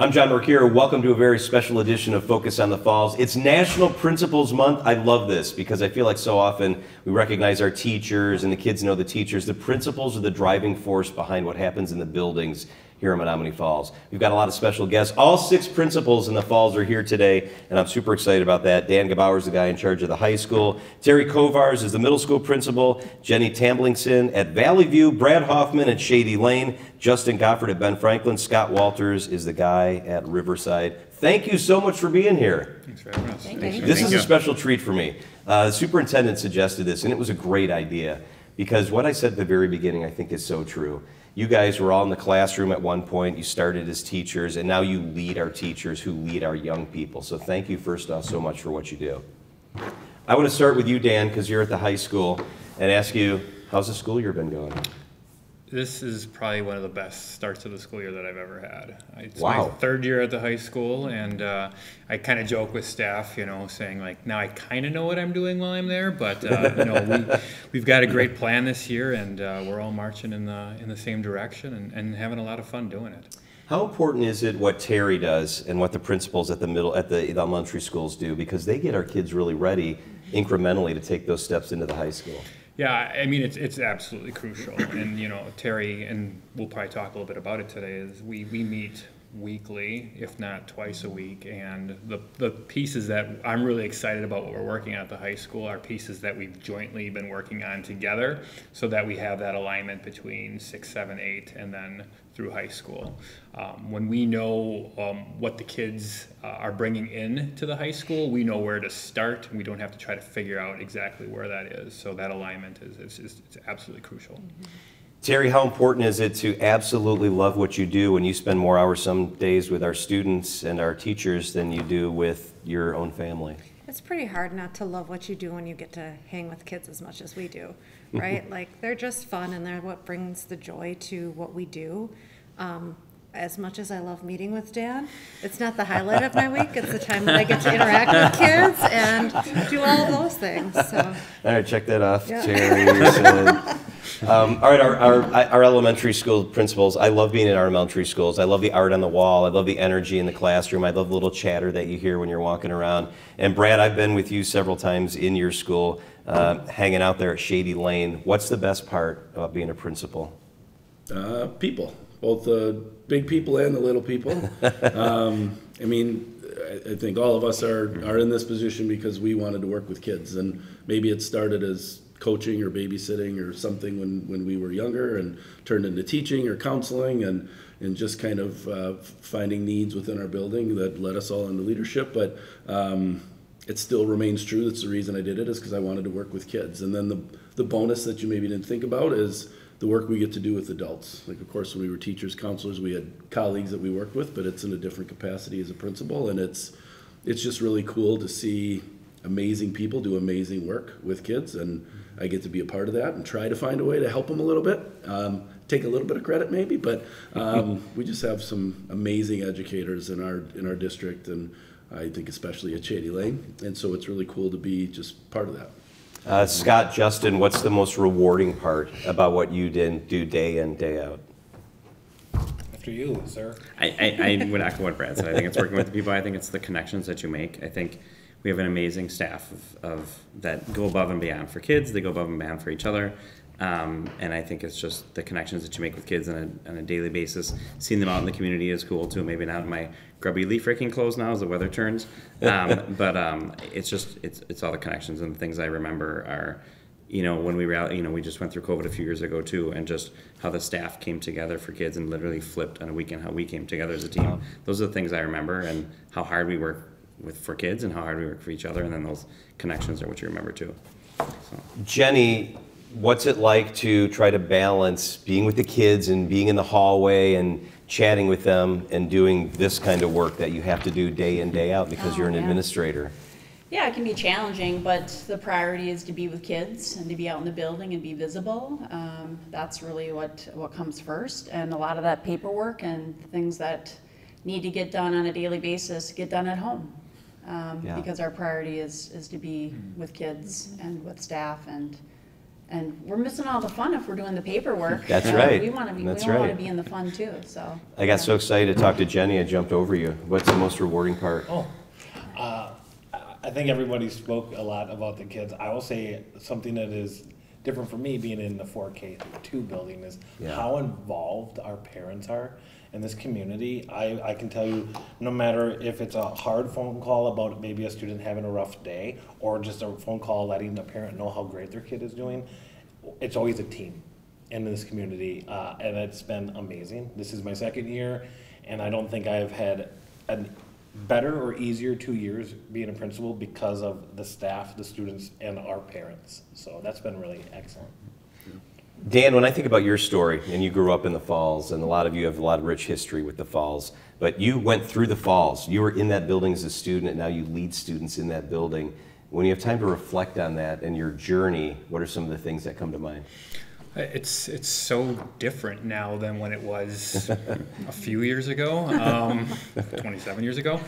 I'm John Mercure. Welcome to a very special edition of Focus on the Falls. It's National Principals Month. I love this because I feel like so often we recognize our teachers and the kids know the teachers. The principals are the driving force behind what happens in the buildings here in Menomonee Falls. We've got a lot of special guests. All 6 principals in the Falls are here today, and I'm super excited about that. Dan Gebauer is the guy in charge of the high school. Terry Kovars is the middle school principal. Jenny Tamblingson at Valley View. Brad Hoffman at Shady Lane. Justin Gofford at Ben Franklin. Scott Walters is the guy at Riverside. Thank you so much for being here. Thanks for having us. Thank you. This is a special treat for me. The superintendent suggested this, and it was a great idea because what I said at the very beginning I think is so true. You guys were all in the classroom at one point. You started as teachers, and now you lead our teachers who lead our young people. So thank you, first off, so much for what you do. I want to start with you, Dan, because you're at the high school, and ask you, how's the school year been going? This is probably one of the best starts of the school year that I've ever had. It's Wow. my 3rd year at the high school, and I kind of joke with staff, saying like, now I kind of know what I'm doing while I'm there, but we've got a great plan this year, and we're all marching in the same direction and having a lot of fun doing it. How important is it what Terry does and what the principals at the elementary schools do? Because they get our kids really ready incrementally to take those steps into the high school. Yeah, I mean, it's absolutely crucial. And, Terry, and we'll probably talk a little bit about it today, is we meet weekly, if not twice a week. And the pieces that I'm really excited about what we're working on at the high school are pieces that we've jointly been working on together so that we have that alignment between 6, 7, 8, and then through high school. When we know what the kids are bringing in to the high school, we know where to start. We don't have to try to figure out exactly where that is. So that alignment is it's absolutely crucial. Terry, how important is it to absolutely love what you do when you spend more hours some days with our students and our teachers than you do with your own family? It's pretty hard not to love what you do when you get to hang with kids as much as we do, right? Like, they're just fun, and they're what brings the joy to what we do. As much as I love meeting with Dan, it's not the highlight of my week. It's the time that I get to interact with kids and do all of those things. So. All right, check that off, Yeah. Terry. All right, our elementary school principals, I love being in our elementary schools. I love the art on the wall. I love the energy in the classroom. I love the little chatter that you hear when you're walking around. And Brad, I've been with you several times in your school, hanging out there at Shady Lane. What's the best part about being a principal? People, both the big people and the little people. I mean, I think all of us are in this position because we wanted to work with kids, and maybe it started as coaching or babysitting or something when we were younger and turned into teaching or counseling and just kind of finding needs within our building that led us all into leadership. But it still remains true. That's the reason I did it, is because I wanted to work with kids. And then the bonus that you maybe didn't think about is the work we get to do with adults. Like, of course, when we were teachers, counselors, we had colleagues that we worked with, but it's in a different capacity as a principal. And it's just really cool to see amazing people do amazing work with kids, and I get to be a part of that and try to find a way to help them a little bit. Take a little bit of credit maybe, but we just have some amazing educators in our district, and I think especially at Shady Lane, and so it's really cool to be just part of that. Scott, Justin, what's the most rewarding part about what you do day in, day out? After you, sir. I would echo what Brad said. I think it's working with the people. I think it's the connections that you make. I think we have an amazing staff of that go above and beyond for kids. They go above and beyond for each other. And I think it's just the connections that you make with kids on a daily basis. Seeing them out in the community is cool too. Maybe not in my grubby leaf raking clothes now as the weather turns. But it's all the connections and the things I remember are, when we were out, we just went through COVID a few years ago too, and just how the staff came together for kids and literally flipped on a weekend, how we came together as a team. Those are the things I remember, and how hard we work for kids and how hard we work for each other, and then those connections are what you remember too. So. Jenny, what's it like to try to balance being with the kids and being in the hallway and chatting with them and doing this kind of work that you have to do day in, day out because you're an administrator? Yeah, it can be challenging, but the priority is to be with kids and to be out in the building and be visible. That's really what comes first, and a lot of that paperwork and things that need to get done on a daily basis get done at home. Because our priority is to be with kids and with staff and and we're missing all the fun if we're doing the paperwork. That's right. We want to be, we That's want to right. be in the fun too, so. I got so excited to talk to Jenny, I jumped over you. What's the most rewarding part? Oh, I think everybody spoke a lot about the kids. I will say something that is different for me being in the 4K2 building is Yeah. how involved our parents are in this community. I can tell you, no matter if it's a hard phone call about maybe a student having a rough day, or just a phone call letting the parent know how great their kid is doing, it's always a team in this community, and it's been amazing. This is my second year, and I don't think I've had a better or easier 2 years being a principal because of the staff, the students, and our parents. So that's been really excellent. Dan, when I think about your story, and you grew up in the Falls, and a lot of you have a lot of rich history with the Falls, but you went through the Falls. You were in that building as a student, and now you lead students in that building. When you have time to reflect on that and your journey, what are some of the things that come to mind? It's so different now than when it was a few years ago, 27 years ago.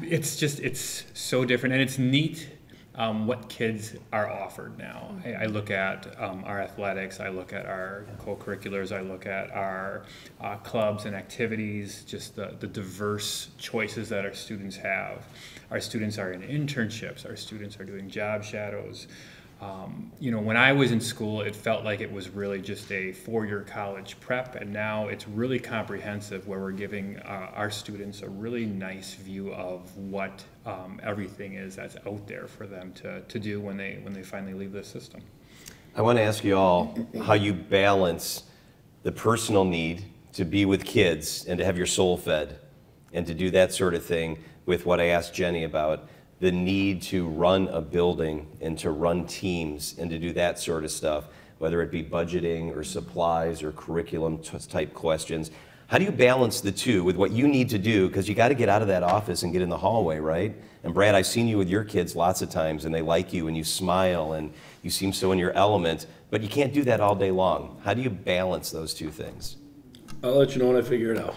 It's so different, and it's neat what kids are offered now. I look at our athletics, I look at our co-curriculars, I look at our clubs and activities, just the diverse choices that our students have. Our students are in internships, our students are doing job shadows. When I was in school, it felt like it was really just a four-year college prep, and now it's really comprehensive, where we're giving our students a really nice view of what everything is that's out there for them to do when they finally leave the system. I want to ask you all how you balance the personal need to be with kids and to have your soul fed and to do that sort of thing with what I asked Jenny about, the need to run a building and to run teams and to do that sort of stuff, whether it be budgeting or supplies or curriculum type questions. How do you balance the two with what you need to do? Because you got to get out of that office and get in the hallway, right? And Brad, I've seen you with your kids lots of times, and they like you and you smile and you seem so in your element, but you can't do that all day long. How do you balance those two things? I'll let you know when I figure it out.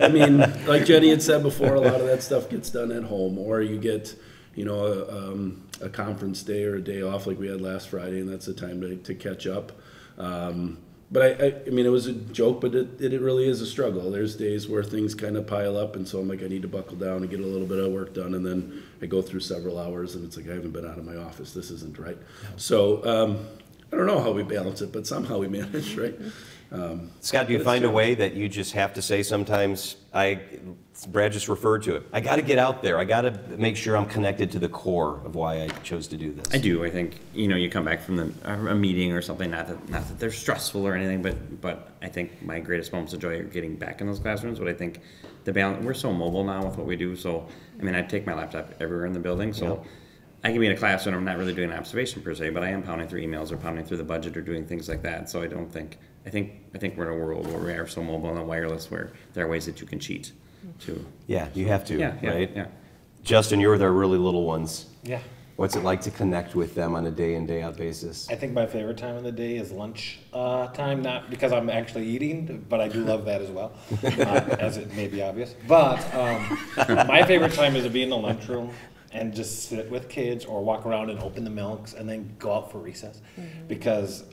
I mean, like Jenny had said before, a lot of that stuff gets done at home, or you get, a conference day or a day off like we had last Friday, and that's the time to catch up. But I mean, it was a joke, but it really is a struggle. There's days where things kind of pile up, and so I'm like, I need to buckle down and get a little bit of work done, and then I go through several hours, and it's like, I haven't been out of my office. This isn't right. So, I don't know how we balance it, but somehow we manage, right? Scott, do you find a way that you just have to say sometimes, Brad just referred to it, I got to get out there. I got to make sure I'm connected to the core of why I chose to do this. I do. I think, you come back from a meeting or something, not that they're stressful or anything, but I think my greatest moments of joy are getting back in those classrooms. But I think the balance, we're so mobile now with what we do. So, I mean, I take my laptop everywhere in the building. So. Yep. I can be in a class and I'm not really doing an observation per se, but I am pounding through emails or pounding through the budget or doing things like that. So I think we're in a world where we are so mobile and wireless where there are ways that you can cheat too. Yeah, you have to, right? Yeah. Justin, you're with our really little ones. Yeah. What's it like to connect with them on a day in, day out basis? I think my favorite time of the day is lunch time, not because I'm actually eating, but I do love that as well, as it may be obvious. But my favorite time is to be in the lunchroom and just sit with kids or walk around and open the milks and then go out for recess. Mm-hmm. Because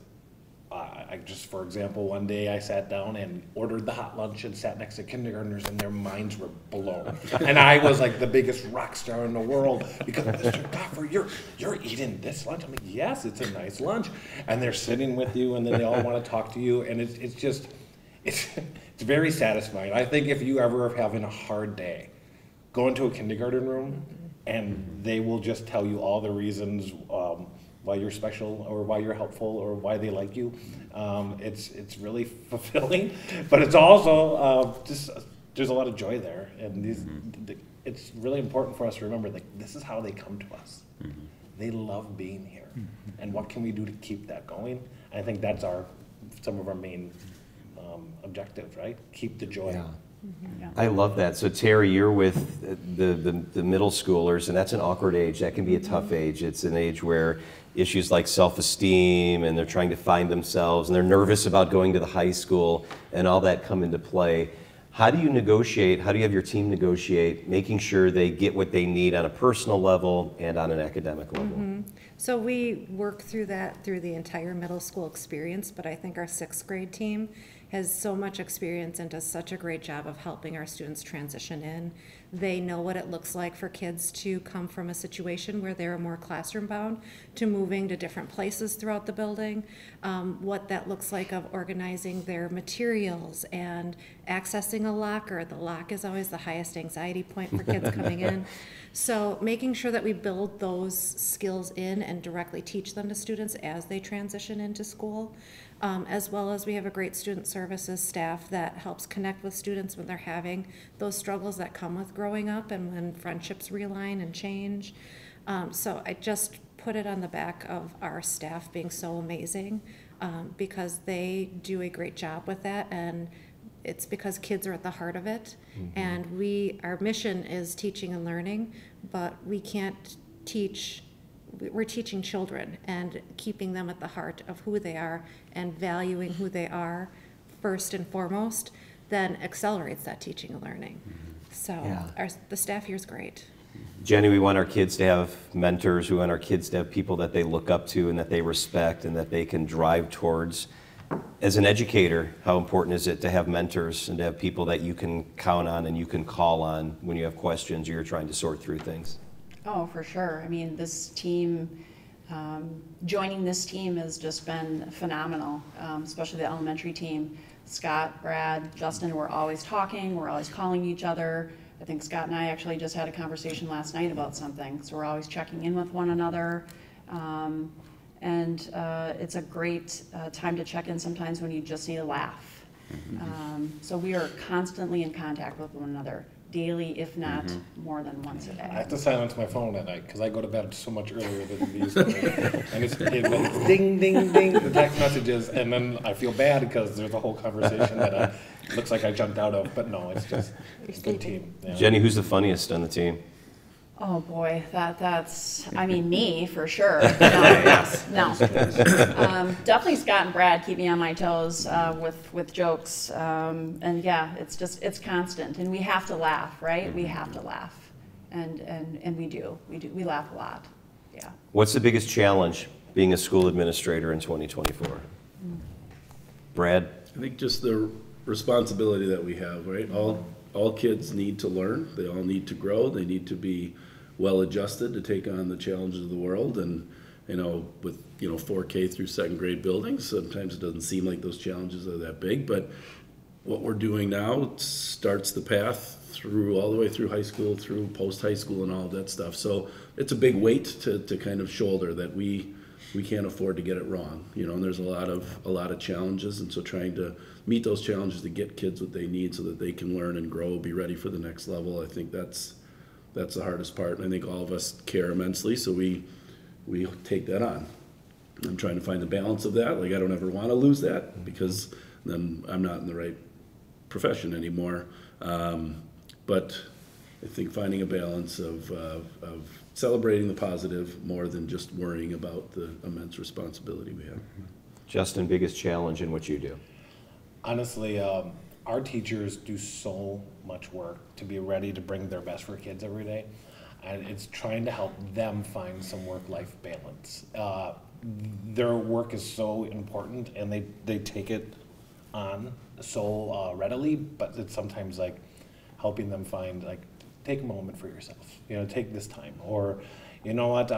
for example, one day I sat down and ordered the hot lunch and sat next to kindergartners and their minds were blown. And I was like the biggest rock star in the world because, Mr. Goffer, you're eating this lunch? I'm like, yes, it's a nice lunch. And they're sitting with you and then they all want to talk to you. And it's very satisfying. I think if you ever are having a hard day, go into a kindergarten room and they will just tell you all the reasons why you're special or why you're helpful or why they like you. It's really fulfilling, but it's also there's a lot of joy there, and it's really important for us to remember this is how they come to us. Mm-hmm. They love being here, and what can we do to keep that going? I think that's some of our main objectives, right? Keep the joy. Yeah. Mm-hmm. Yeah. I love that. So Terry, you're with the middle schoolers, and that's an awkward age. That can be a tough age. It's an age where issues like self-esteem and they're trying to find themselves and they're nervous about going to the high school and all that come into play. How do you negotiate, how do you have your team negotiate making sure they get what they need on a personal level and on an academic level? Mm-hmm. So we work through that through the entire middle school experience, but I think our sixth grade team has so much experience and does such a great job of helping our students transition in. They know what it looks like for kids to come from a situation where they're more classroom bound to moving to different places throughout the building, what that looks like of organizing their materials and accessing a locker. The lock is always the highest anxiety point for kids coming in. So making sure that we build those skills in and directly teach them to students as they transition into school. As well as we have a great student services staff that helps connect with students when they're having those struggles that come with growing up and when friendships realign and change. So I just put it on the back of our staff being so amazing because they do a great job with that, and it's because kids are at the heart of it. And our mission is teaching and learning, but we can't teach. We're teaching children and keeping them at the heart of who they are and valuing who they are first and foremost, then accelerates that teaching and learning. So the staff here is great. Jenny, we want our kids to have mentors. We want our kids to have people that they look up to and that they respect and that they can drive towards. As an educator, how important is it to have mentors and to have people that you can count on and you can call on when you have questions or you're trying to sort through things? Oh, for sure. I mean, this team, joining this team has just been phenomenal, especially the elementary team. Scott, Brad, Justin, we're always talking, we're always calling each other. I think Scott and I actually just had a conversation last night about something, so we're always checking in with one another. And it's a great time to check in sometimes when you just need a laugh. So we are constantly in contact with one another. Daily, if not more than once a day. I have to silence my phone at night because I go to bed so much earlier than we used to. And it's ding, ding, ding, the text messages, and then I feel bad because there's a whole conversation that looks like I jumped out of, but no, it's just a good team. Yeah. Jenny, who's the funniest on the team? Oh boy, that's, I mean, me for sure. No. Definitely Scott and Brad keep me on my toes with jokes. And yeah, it's constant. And we have to laugh, right? We have to laugh. And we do. We laugh a lot. Yeah. What's the biggest challenge being a school administrator in 2024? Brad? I think just the responsibility that we have, right? All kids need to learn. They all need to grow. They need to be well adjusted to take on the challenges of the world. And, with, 4K through second grade buildings, sometimes it doesn't seem like those challenges are that big, but what we're doing now starts the path through all the way through high school, through post-high school and all of that stuff. So it's a big weight to kind of shoulder that we can't afford to get it wrong, and there's a lot of challenges. And so trying to meet those challenges to get kids what they need so that they can learn and grow, be ready for the next level. I think that's the hardest part. And I think all of us care immensely, so we take that on. I'm trying to find the balance of that. Like, I don't ever want to lose that because then I'm not in the right profession anymore. But I think finding a balance of celebrating the positive more than just worrying about the immense responsibility we have. Justin, biggest challenge in what you do? Honestly, our teachers do so much work to be ready to bring their best for kids every day. And it's trying to help them find some work-life balance. Their work is so important, and they take it on so readily, but it's sometimes like helping them find, like, take a moment for yourself, take this time, or you know what,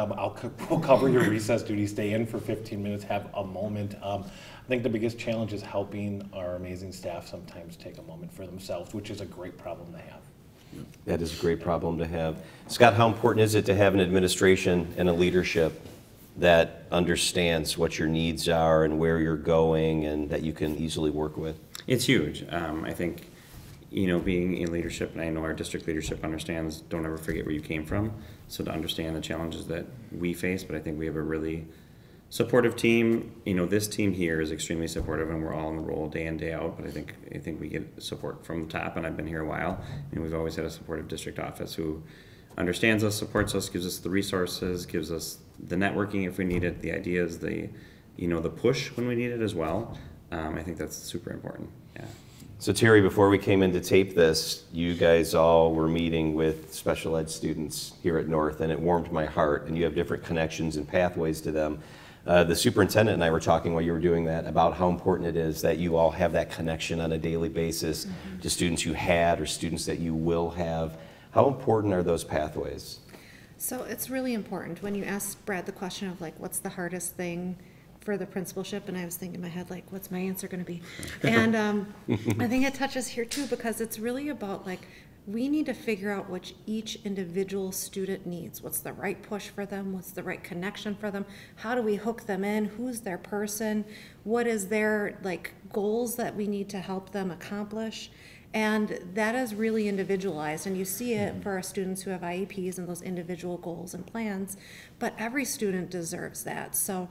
we'll cover your recess duty, stay in for 15 minutes, have a moment. I think the biggest challenge is helping our amazing staff sometimes take a moment for themselves, which is a great problem to have. That is a great problem to have. Scott, how important is it to have an administration and a leadership that understands what your needs are and where you're going and that you can easily work with? It's huge. I think, being in leadership, and I know our district leadership understands, don't ever forget where you came from. So to understand the challenges that we face, but I think we have a really supportive team. This team here is extremely supportive, and we're all on the roll day in, day out. But I think we get support from the top, and I've been here a while, and we've always had a supportive district office who understands us, supports us, gives us the resources, gives us the networking if we need it, the ideas, the push when we need it as well. I think that's super important. Yeah. So Terry, before we came in to tape this, you guys all were meeting with special ed students here at North, and it warmed my heart, and you have different connections and pathways to them. The superintendent and I were talking while you were doing that about how important it is that you all have that connection on a daily basis to students you had or students that you will have. How important are those pathways? So it's really important. When you asked Brad the question of like, what's the hardest thing for the principalship, and I was thinking in my head, like, what's my answer going to be? And I think it touches here too, because it's really about like, we need to figure out what each individual student needs. What's the right push for them? What's the right connection for them? How do we hook them in? Who's their person? What is their like goals that we need to help them accomplish? And that is really individualized, and you see it for our students who have IEPs and those individual goals and plans, but every student deserves that. So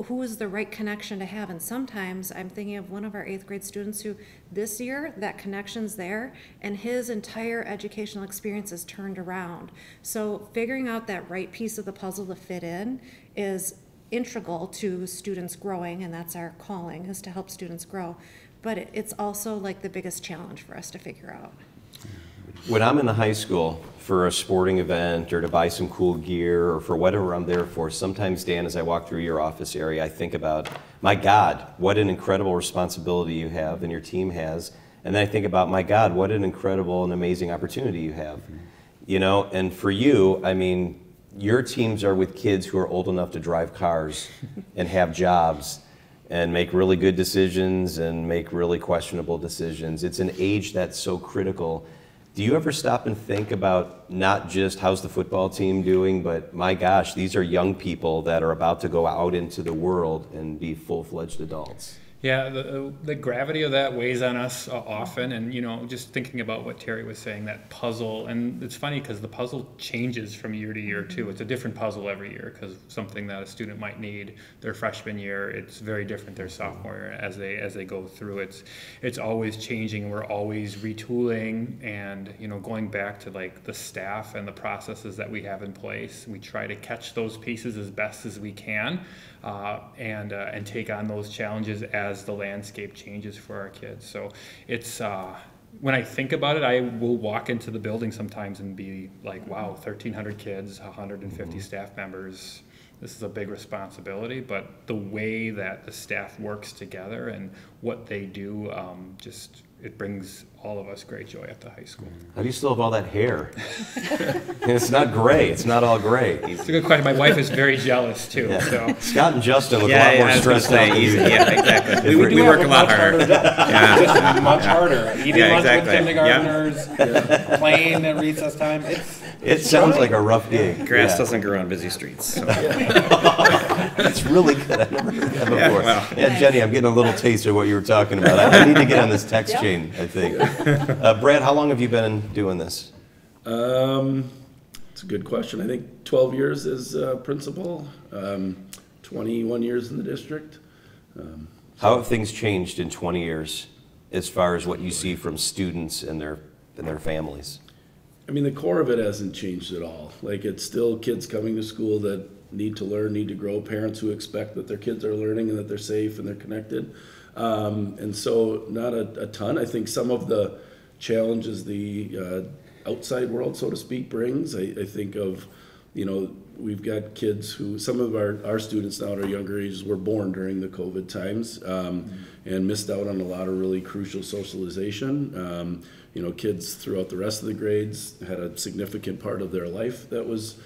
who is the right connection to have? And sometimes I'm thinking of one of our 8th grade students who this year that connection's there and his entire educational experience is turned around. So figuring out that right piece of the puzzle to fit in is integral to students growing, and that's our calling, is to help students grow. But it's also like the biggest challenge for us to figure out. When I'm in the high school for a sporting event or to buy some cool gear or for whatever I'm there for, sometimes, Dan, as I walk through your office area, I think about, my God, what an incredible responsibility you have and your team has. And then I think about, my God, what an incredible and amazing opportunity you have. You know, and for you, I mean, your teams are with kids who are old enough to drive cars and have jobs and make really good decisions and make really questionable decisions. It's an age that's so critical. Do you ever stop and think about not just how's the football team doing, but my gosh, these are young people that are about to go out into the world and be full-fledged adults? Yeah, the gravity of that weighs on us often, and you know, just thinking about what Terry was saying, that puzzle, and it's funny because the puzzle changes from year to year too. It's a different puzzle every year because something that a student might need their freshman year, it's very different their sophomore year as they go through. It's always changing. We're always retooling, and you know, going back to like the staff and the processes that we have in place, we try to catch those pieces as best as we can, and take on those challenges as the landscape changes for our kids. So it's when I think about it, I will walk into the building sometimes and be like, wow, 1,300 kids, 150 staff members. This is a big responsibility, but the way that the staff works together and what they do, it brings all of us great joy at the high school. How do you still have all that hair? And it's not gray. It's not all gray. It's a good question. My wife is very jealous too. Yeah. So Scott and Justin look a lot more stressed out than you. Yeah, exactly. We We work a lot harder. Just much harder. Eating Yeah, lunch exactly. with kindergartners, playing at recess time. It sounds like a rough gig. Grass Yeah. doesn't grow on busy streets. So. That's really good. I've never heard that before. Yeah, well. Yeah, Jenny, I'm getting a little taste of what you were talking about. I need to get on this text chain, I think. Brad, how long have you been doing this? It's a good question. I think 12 years as principal, 21 years in the district. How have things changed in 20 years as far as what you see from students and their families? I mean, the core of it hasn't changed at all. Like, it's still kids coming to school that need to learn, need to grow, parents who expect that their kids are learning and that they're safe and they're connected. And so not a ton. I think some of the challenges the outside world, so to speak, brings, I think of, you know, we've got kids who, some of our students now at our younger ages were born during the COVID times and missed out on a lot of really crucial socialization. You know, kids throughout the rest of the grades had a significant part of their life that was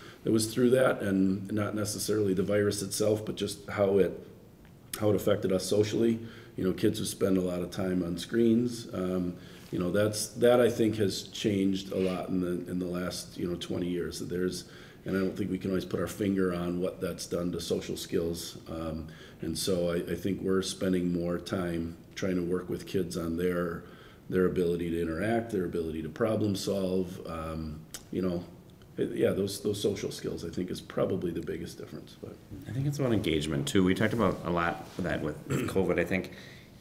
through that, and not necessarily the virus itself, but just how it affected us socially. You know, kids who spend a lot of time on screens. You know, that I think has changed a lot in the last 20 years. And I don't think we can always put our finger on what that's done to social skills. And so I think we're spending more time trying to work with kids on their ability to interact, their ability to problem solve. Those social skills I think is probably the biggest difference. But I think it's about engagement too. We talked about a lot of that with COVID. I think,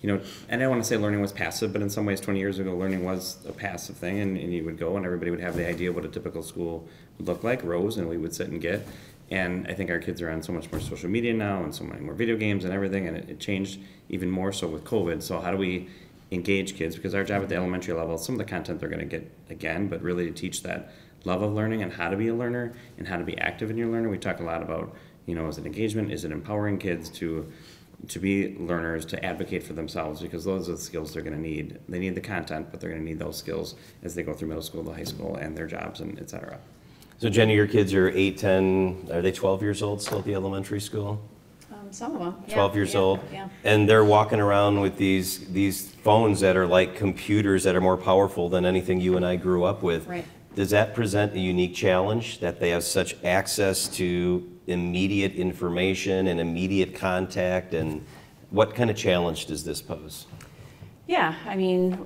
you know, and I don't want to say learning was passive, but in some ways 20 years ago learning was a passive thing, and you would go and everybody would have the idea of what a typical school would look like, rows, and we would sit and get. And I think our kids are on so much more social media now and so many more video games and everything, and it changed even more so with COVID. So how do we engage kids, because our job at the elementary level, some of the content they're going to get again, but really to teach that love of learning and how to be a learner and how to be active in your learning. We talk a lot about, is it engagement? Is it empowering kids to be learners, to advocate for themselves, because those are the skills they're going to need. They need the content, but they're going to need those skills as they go through middle school to high school and their jobs and et cetera. So Jenny, your kids are 8, 10, are they 12 years old still at the elementary school? Some of them. 12 years yeah, old? Yeah. And they're walking around with these phones that are like computers that are more powerful than anything you and I grew up with. Right. Does that present a unique challenge that they have such access to immediate information and immediate contact? And what kind of challenge does this pose? Yeah, I mean,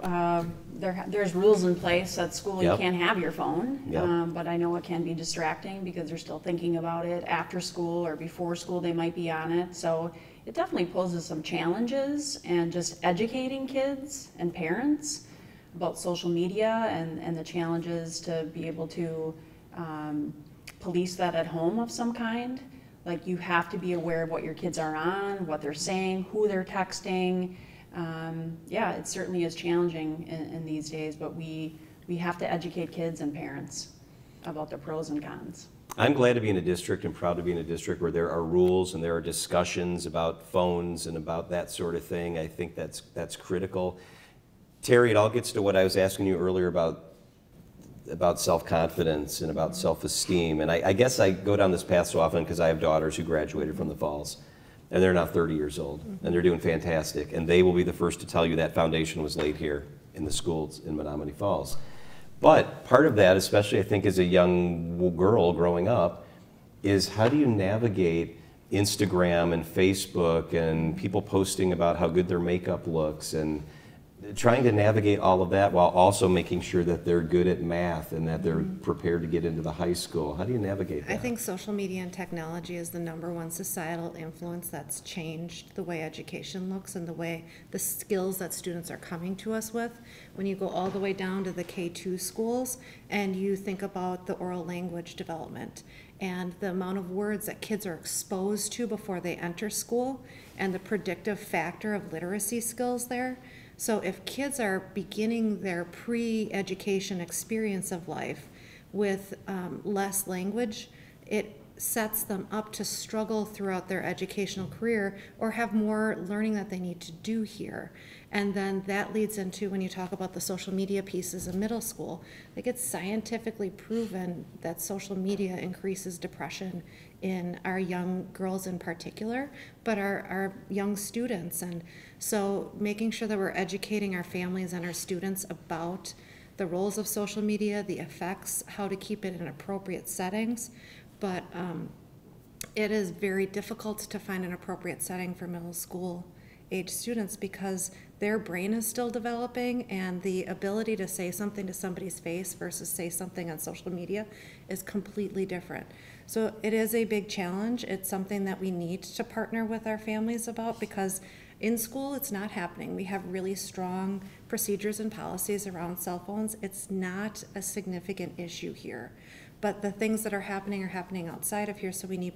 there's rules in place at school. You Yep. can't have your phone, Yep. but I know it can be distracting because they're still thinking about it after school or before school. They might be on it, so it definitely poses some challenges. And just educating kids and parents about social media and the challenges to be able to police that at home of some kind. Like, you have to be aware of what your kids are on, what they're saying, who they're texting. Yeah, it certainly is challenging in these days, but we have to educate kids and parents about the pros and cons. I'm glad to be in a district and proud to be in a district where there are rules and there are discussions about phones and about that sort of thing. I think that's critical. Terry, it all gets to what I was asking you earlier about self-confidence and about self-esteem. And I guess I go down this path so often because I have daughters who graduated from the Falls. And they're now 30 years old, and they're doing fantastic. And they will be the first to tell you that foundation was laid here in the schools in Menomonee Falls. But part of that, especially I think as a young girl growing up, is how do you navigate Instagram and Facebook and people posting about how good their makeup looks, and trying to navigate all of that while also making sure that they're good at math and that they're prepared to get into the high school. How do you navigate that? I think social media and technology is the #1 societal influence that's changed the way education looks and the skills that students are coming to us with. When you go all the way down to the K2 schools and you think about the oral language development and the amount of words that kids are exposed to before they enter school and the predictive factor of literacy skills there. So if kids are beginning their pre-education experience of life with less language, it sets them up to struggle throughout their educational career or have more learning that they need to do here. And then that leads into, when you talk about the social media pieces in middle school, like, it's scientifically proven that social media increases depression in our young girls in particular, but our young students. And so making sure that we're educating our families and our students about the roles of social media, the effects, how to keep it in appropriate settings. But it is very difficult to find an appropriate setting for middle school age students because their brain is still developing, and the ability to say something to somebody's face versus say something on social media is completely different. So it is a big challenge. It's something that we need to partner with our families about, because in school it's not happening. We have really strong procedures and policies around cell phones. It's not a significant issue here. But the things that are happening outside of here, so we need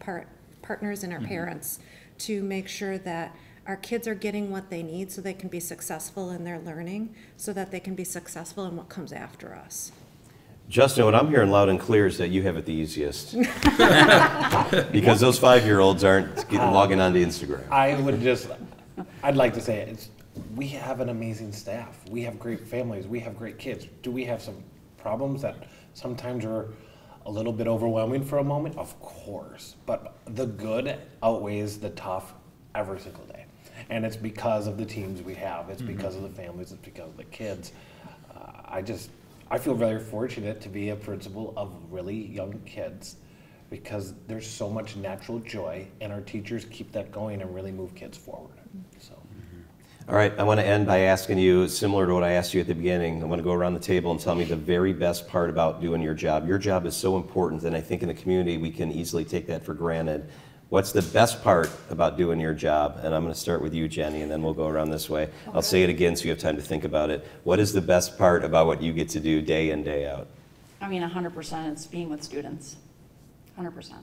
partners and our parents to make sure that our kids are getting what they need so they can be successful in their learning, so that they can be successful in what comes after us. Justin, what I'm hearing loud and clear is that you have it the easiest. Because those 5-year-olds aren't logging onto Instagram. I'd like to say we have an amazing staff. We have great families. We have great kids. Do we have some problems that sometimes are a little bit overwhelming for a moment? Of course. But the good outweighs the tough every single day. And it's because of the teams we have. It's because of the families. It's because of the kids. I feel very fortunate to be a principal of really young kids, because there's so much natural joy, and our teachers keep that going and really move kids forward. So. All right, I want to end by asking you, similar to what I asked you at the beginning, I want to go around the table and tell me the very best part about doing your job. Your job is so important, and I think in the community we can easily take that for granted. What's the best part about doing your job? And I'm going to start with you, Jenny, and then we'll go around this way. Okay. I'll say it again so you have time to think about it. What is the best part about what you get to do day in, day out? I mean, 100%, it's being with students, 100%.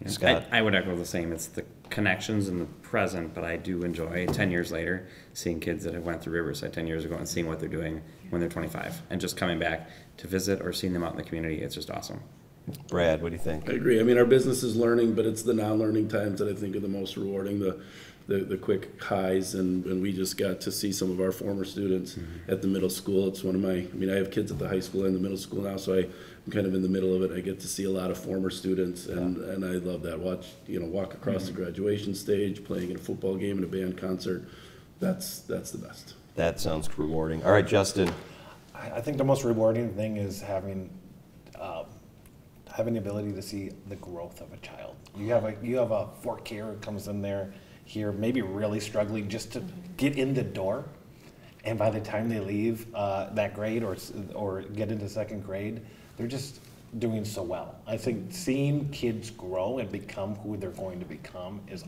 Scott? I would echo the same. It's connections in the present, but I do enjoy 10 years later seeing kids that have went through Riverside 10 years ago and seeing what they're doing when they're 25 and just coming back to visit or seeing them out in the community. It's just awesome. Brad, what do you think? I agree. I mean, our business is learning, but it's the non-learning times that I think are the most rewarding, the quick highs, and we just got to see some of our former students at the middle school. It's one of my, I mean, I have kids at the high school and the middle school now, so I'm kind of in the middle of it. I get to see a lot of former students, and I love that. Walk across the graduation stage, playing in a football game and a band concert. That's the best. That sounds rewarding. All right, Justin. I think the most rewarding thing is having the ability to see the growth of a child. You have a 4K who comes in there here, maybe really struggling just to get in the door, and by the time they leave that grade or get into second grade, they're just doing so well. I think seeing kids grow and become who they're going to become is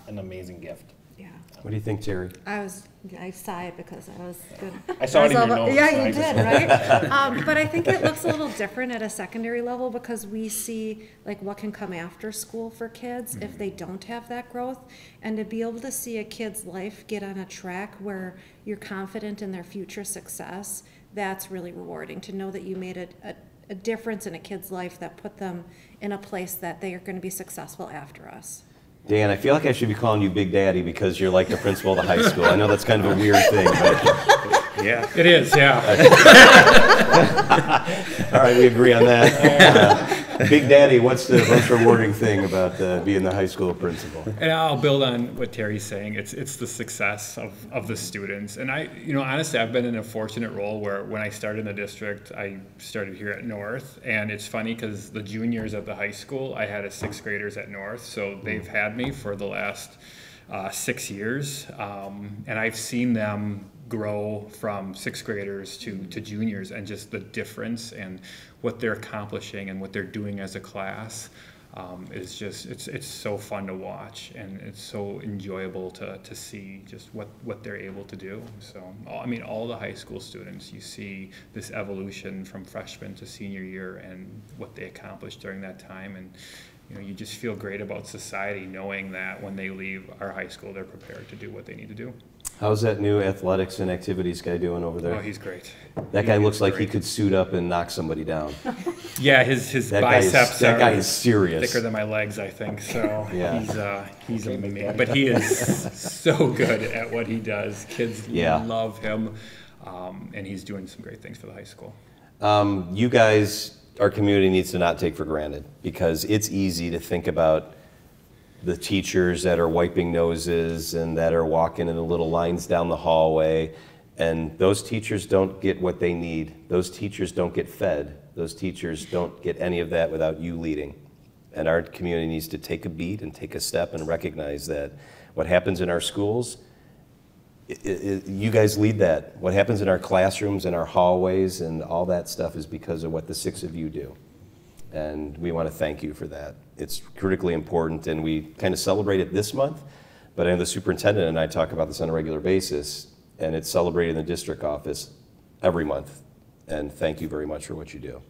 an amazing gift. Yeah. What do you think, Terry? I sighed because I was good. I saw it in your notes. Yeah, and I you just- did, right? But I think it looks a little different at a secondary level because we see like what can come after school for kids if they don't have that growth. And to be able to see a kid's life get on a track where you're confident in their future success, that's really rewarding. To know that you made a difference in a kid's life that put them in a place that they are going to be successful after us. Dan, I feel like I should be calling you Big Daddy because you're like the principal of the high school. I know that's kind of a weird thing, but Yeah. It is, yeah. all right, we agree on that. Big Daddy, what's the most rewarding thing about being the high school principal? And I'll build on what Terry's saying. It's the success of the students. And honestly, I've been in a fortunate role where when I started in the district, I started here at North. And it's funny because the juniors at the high school, I had 6th graders at North. So they've had me for the last 6 years. And I've seen them grow from 6th graders to juniors, and just the difference and what they're accomplishing and what they're doing as a class is just, it's so fun to watch, and it's so enjoyable to see just what they're able to do. So, I mean, all the high school students, you see this evolution from freshman to senior year and what they accomplished during that time. And you just feel great about society knowing that when they leave our high school, they're prepared to do what they need to do. How's that new athletics and activities guy doing over there? Oh, he's great. That guy looks like he great. could suit up and knock somebody down. Yeah, his That guy is- biceps that are guy is serious. thicker than my legs, I think. So Yeah. he's amazing. But he is so good at what he does. Kids Yeah. love him, and he's doing some great things for the high school. You guys, our community needs to not take for granted, because it's easy to think about the teachers that are wiping noses and that are walking in the little lines down the hallway, and those teachers don't get what they need. Those teachers don't get fed. Those teachers don't get any of that without you leading. And our community needs to take a beat and take a step and recognize that what happens in our schools, you guys lead that. What happens in our classrooms and our hallways and all that stuff is because of what the 6 of you do. And we want to thank you for that. It's critically important, and we kind of celebrate it this month, but I know the superintendent and I talk about this on a regular basis, and it's celebrated in the district office every month. And thank you very much for what you do.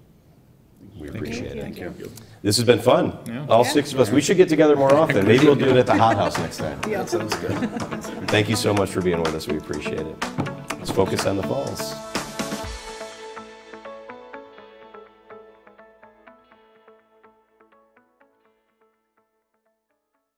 We appreciate it. Thank you. This has been fun. Yeah. All 6 of us. We should get together more often. Maybe we'll do it at the Hot House next time. That sounds good. Thank you so much for being with us. We appreciate it. Let's focus on the falls.